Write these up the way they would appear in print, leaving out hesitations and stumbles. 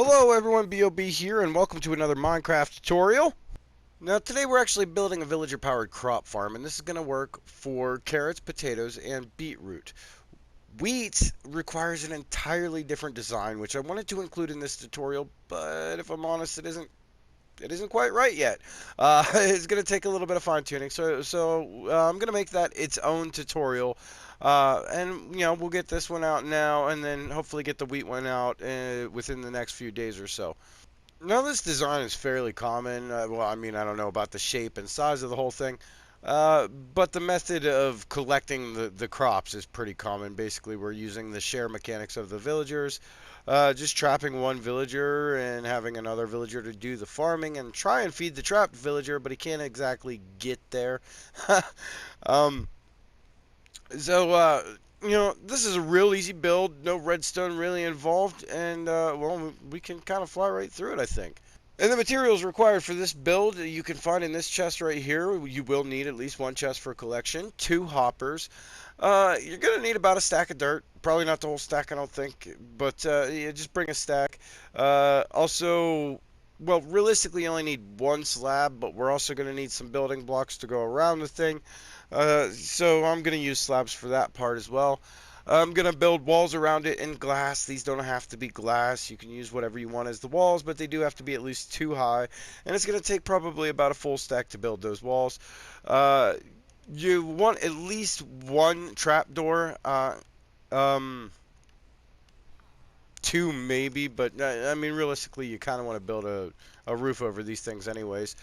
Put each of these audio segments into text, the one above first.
Hello everyone, B.O.B. here, and welcome to another Minecraft tutorial. Now today we're actually building a villager-powered crop farm, and this is going to work for carrots, potatoes, and beetroot. Wheat requires an entirely different design, which I wanted to include in this tutorial, but if I'm honest, it isn't quite right yet. It's going to take a little bit of fine-tuning, so I'm going to make that its own tutorial. And we'll get this one out now, and then hopefully get the wheat one out within the next few days or so. Now, this design is fairly common. Well, I mean, I don't know about the shape and size of the whole thing, but the method of collecting the crops is pretty common. Basically, we're using the share mechanics of the villagers, just trapping one villager and having another villager to do the farming and try and feed the trapped villager, but he can't exactly get there. um, so, this is a real easy build, no redstone really involved, and, well, we can kind of fly right through it, I think. And the materials required for this build you can find in this chest right here. You will need at least one chest for collection, 2 hoppers. You're going to need about a stack of dirt. Probably not the whole stack, I don't think, but yeah, just bring a stack. Also, well, realistically, you only need 1 slab, but we're also going to need some building blocks to go around the thing. So I'm going to use slabs for that part as well. I'm going to build walls around it in glass. These don't have to be glass. You can use whatever you want as the walls, but they do have to be at least 2 high. And it's going to take probably about a full stack to build those walls. Uh, you want at least 1 trapdoor. Um, 2 maybe, but I mean, realistically, you kind of want to build a roof over these things anyways.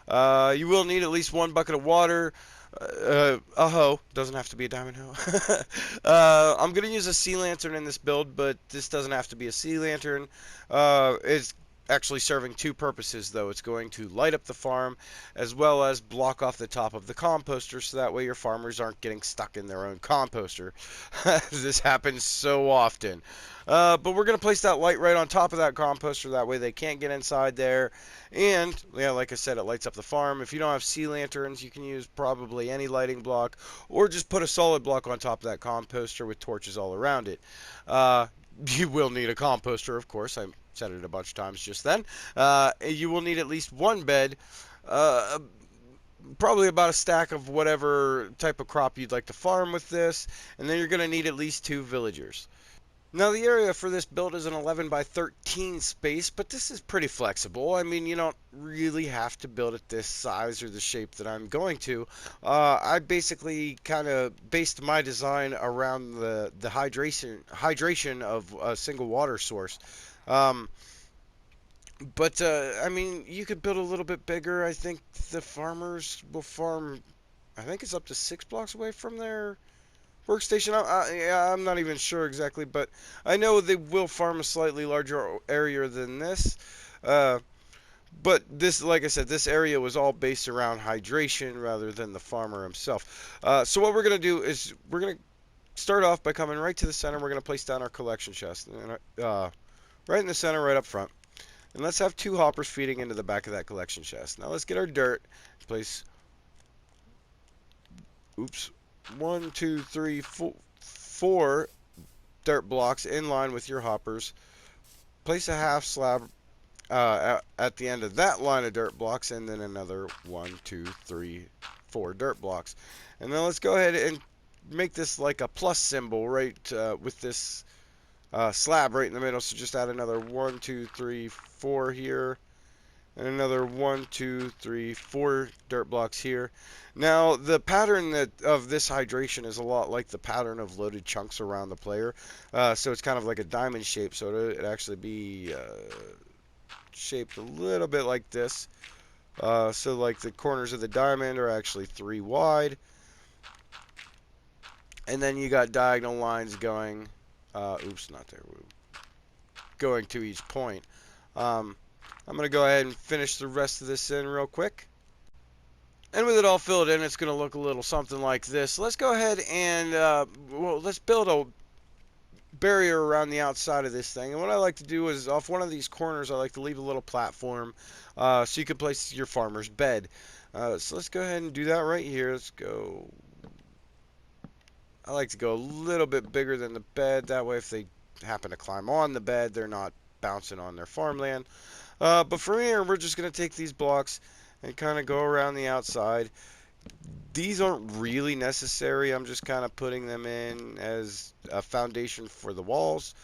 You will need at least 1 bucket of water. A hoe. Doesn't have to be a diamond hoe. I'm going to use a sea lantern in this build, but this doesn't have to be a sea lantern. It's actually serving 2 purposes, though. It's going to light up the farm, as well as block off the top of the composter, so that way your farmers aren't getting stuck in their own composter. This happens so often. But we're going to place that light right on top of that composter, that way they can't get inside there. And, yeah, like I said, it lights up the farm. If you don't have sea lanterns, you can use probably any lighting block, or just put a solid block on top of that composter with torches all around it. You will need a composter, of course. I said it a bunch of times just then. You will need at least 1 bed, probably about a stack of whatever type of crop you'd like to farm with this, and then you're going to need at least 2 villagers. Now, the area for this build is an 11 by 13 space, but this is pretty flexible. I mean, you don't really have to build it this size or the shape that I'm going to. I basically kind of based my design around the hydration of a single water source. Um, but I mean, you could build a little bit bigger. I think the farmers will farm, I think it's up to 6 blocks away from their workstation. Yeah, I'm not even sure exactly, but I know they will farm a slightly larger area than this. Uh, but this, like I said, this area was all based around hydration rather than the farmer himself. So what we're going to do is we're going to start off by coming right to the center. We're going to place down our collection chest. Right in the center, right up front. And let's have 2 hoppers feeding into the back of that collection chest. Now let's get our dirt. Place, oops, 1, 2, 3, 4 dirt blocks in line with your hoppers. Place a half slab at the end of that line of dirt blocks, and then another 1, 2, 3, 4 dirt blocks. And then let's go ahead and make this like a plus symbol right with this slab right in the middle. So just add another 1, 2, 3, 4 here, and another 1, 2, 3, 4 dirt blocks here. Now, the pattern of this hydration is a lot like the pattern of loaded chunks around the player. So it's kind of like a diamond shape, so it'd actually be shaped a little bit like this. So like the corners of the diamond are actually 3 wide. And then you got diagonal lines going, oops, not there, going to each point. I'm going to go ahead and finish the rest of this in real quick. And with it all filled in, it's going to look a little something like this. Let's go ahead and, well, let's build a barrier around the outside of this thing. And what I like to do is, off one of these corners, I like to leave a little platform so you can place your farmer's bed. So let's go ahead and do that right here. Let's go. I like to go a little bit bigger than the bed. That way, if they happen to climb on the bed, they're not bouncing on their farmland. But from here, we're just going to take these blocks and kind of go around the outside. These aren't really necessary. I'm just kind of putting them in as a foundation for the walls.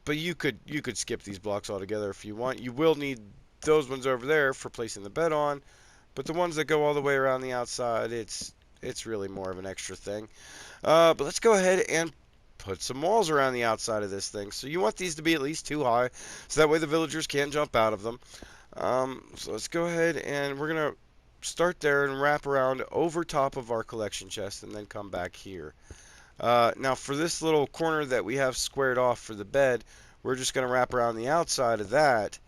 But you could skip these blocks altogether if you want. You will need those ones over there for placing the bed on. But the ones that go all the way around the outside, it's really more of an extra thing. But let's go ahead and put some walls around the outside of this thing. So you want these to be at least 2 high, so that way the villagers can't jump out of them. So let's go ahead and we're going to start there and wrap around over top of our collection chest and then come back here. Now for this little corner that we have squared off for the bed, we're just going to wrap around the outside of that.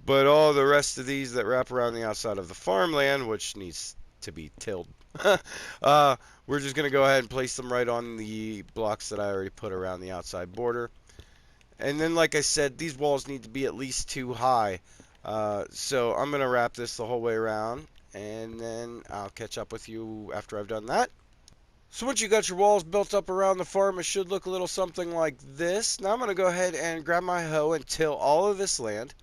But all the rest of these that wrap around the outside of the farmland, which needs to be tilled, we're just going to go ahead and place them right on the blocks that I already put around the outside border. And then, like I said, these walls need to be at least 2 high. So I'm going to wrap this the whole way around, and then I'll catch up with you after I've done that. So once you got your walls built up around the farm, it should look a little something like this. Now I'm going to go ahead and grab my hoe and till all of this land.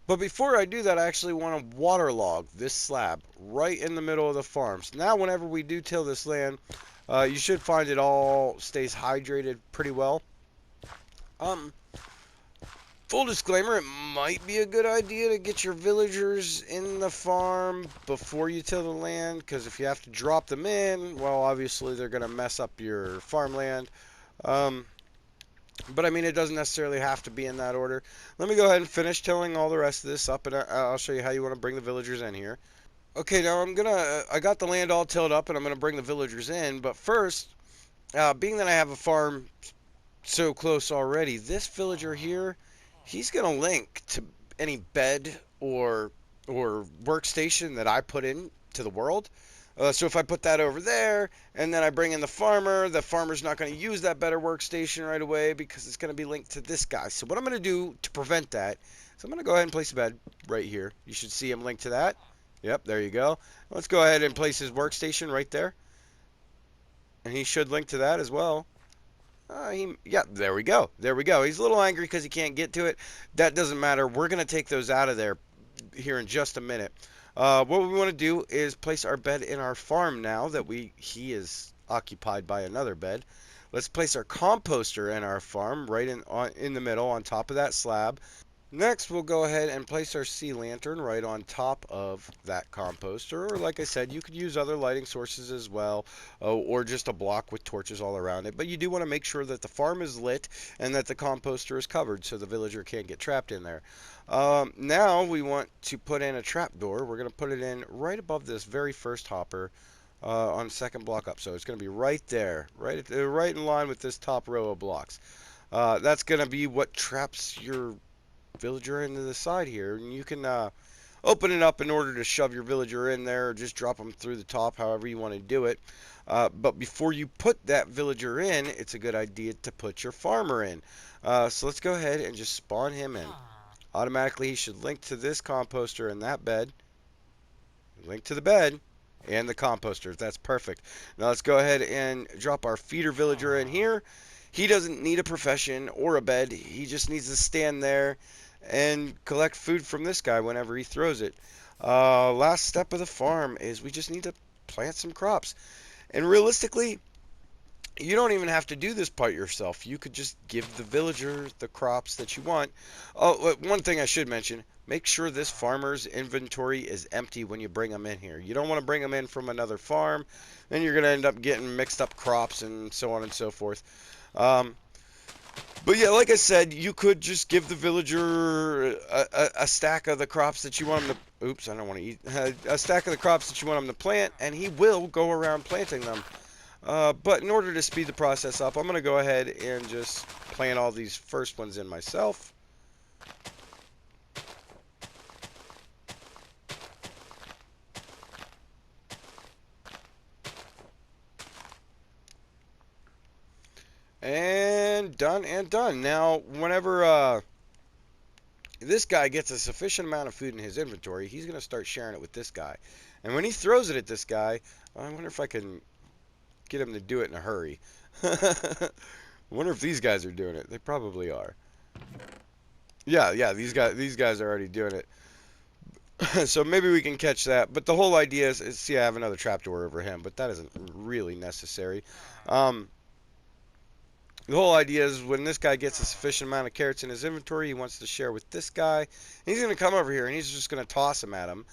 But before I do that, I actually want to waterlog this slab right in the middle of the farm. So now whenever we do till this land, you should find it all stays hydrated pretty well. Full disclaimer, it might be a good idea to get your villagers in the farm before you till the land, because if you have to drop them in, well, obviously they're going to mess up your farmland. But I mean, it doesn't necessarily have to be in that order. Let me go ahead and finish tilling all the rest of this up, and I'll show you how you want to bring the villagers in here. Okay, now I got the land all tilled up, and I'm gonna bring the villagers in. But first, being that I have a farm so close already, this villager here, he's gonna link to any bed or workstation that I put in to the world. So if I put that over there, and then I bring in the farmer's not going to use that better workstation right away because it's going to be linked to this guy. So what I'm going to do to prevent that is I'm going to go ahead and place a bed right here. You should see him linked to that. Yep, there you go. Let's go ahead and place his workstation right there. And he should link to that as well. Yeah, there we go. There we go. He's a little angry because he can't get to it. That doesn't matter. We're going to take those out of there here in just a minute. What we want to do is place our bed in our farm now that he is occupied by another bed. Let's place our composter in our farm right in the middle on top of that slab. Next, we'll go ahead and place our sea lantern right on top of that composter. Or like I said, you could use other lighting sources as well, or just a block with torches all around it. But you do want to make sure that the farm is lit and that the composter is covered so the villager can't get trapped in there. Now we want to put in a trapdoor. We're going to put it in right above this very first hopper on the second block up. So it's going to be right there, right in line with this top row of blocks. That's going to be what traps your villager into the side here, and you can open it up in order to shove your villager in there, or just drop them through the top, however you want to do it. But before you put that villager in, it's a good idea to put your farmer in. So let's go ahead and just spawn him in. Automatically he should link to this composter and that bed, link to the bed and the composter. That's perfect. Now let's go ahead and drop our feeder villager in here. He doesn't need a profession or a bed. He just needs to stand there and collect food from this guy whenever he throws it. Last step of the farm is we just need to plant some crops. And realistically, you don't even have to do this part yourself. You could just give the villager the crops that you want. Oh, one thing I should mention, make sure this farmer's inventory is empty when you bring them in here. You don't want to bring them in from another farm. Then you're going to end up getting mixed up crops and so on and so forth. But yeah, like I said, you could just give the villager a stack of the crops that you want him to... Oops, I don't want to eat. A stack of the crops that you want him to plant, and he will go around planting them. But in order to speed the process up, I'm going to go ahead and just plant all these first ones in myself. And done and done. Now, whenever this guy gets a sufficient amount of food in his inventory, he's going to start sharing it with this guy. And when he throws it at this guy, I wonder if I can get him to do it in a hurry. I wonder if these guys are doing it. They probably are. Yeah, these guys are already doing it. So maybe we can catch that. But the whole idea is see, I have another trapdoor over him, but that isn't really necessary. Um, the whole idea is when this guy gets a sufficient amount of carrots in his inventory, he wants to share with this guy. He's going to come over here and he's just going to toss them at him.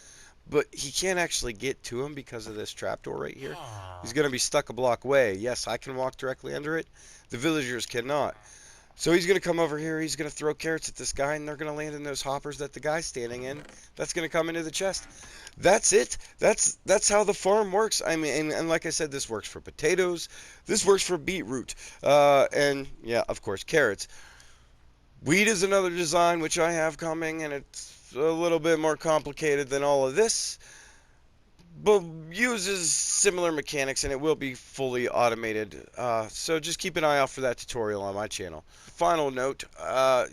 But he can't actually get to him because of this trapdoor right here. He's going to be stuck a block away. Yes, I can walk directly under it. The villagers cannot. So he's going to come over here, he's going to throw carrots at this guy, and they're going to land in those hoppers that the guy's standing in. That's going to come into the chest. That's it. That's how the farm works. I mean, and like I said, this works for potatoes. This works for beetroot. And, yeah, of course, carrots. Wheat is another design which I have coming, and it's a little bit more complicated than all of this, but uses similar mechanics, and it will be fully automated. So just keep an eye out for that tutorial on my channel. Final note,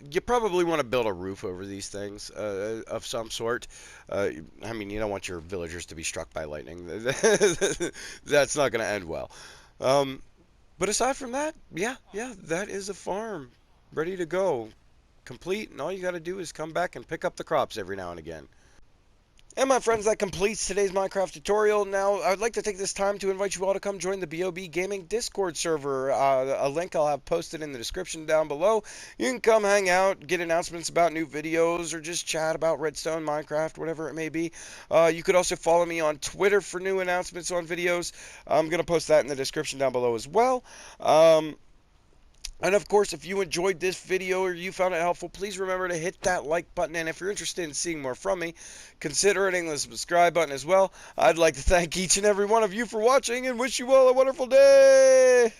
you probably want to build a roof over these things of some sort. I mean, you don't want your villagers to be struck by lightning. That's not going to end well. But aside from that, yeah, that is a farm ready to go, complete, and all you got to do is come back and pick up the crops every now and again. And my friends, that completes today's Minecraft tutorial. Now, I would like to take this time to invite you all to come join the BOB Gaming Discord server. A link I'll have posted in the description down below. You can come hang out, get announcements about new videos, or just chat about Redstone, Minecraft, whatever it may be. You could also follow me on Twitter for new announcements on videos. I'm going to post that in the description down below as well. And of course, if you enjoyed this video or you found it helpful, please remember to hit that like button. And if you're interested in seeing more from me, consider hitting the subscribe button as well. I'd like to thank each and every one of you for watching and wish you all a wonderful day.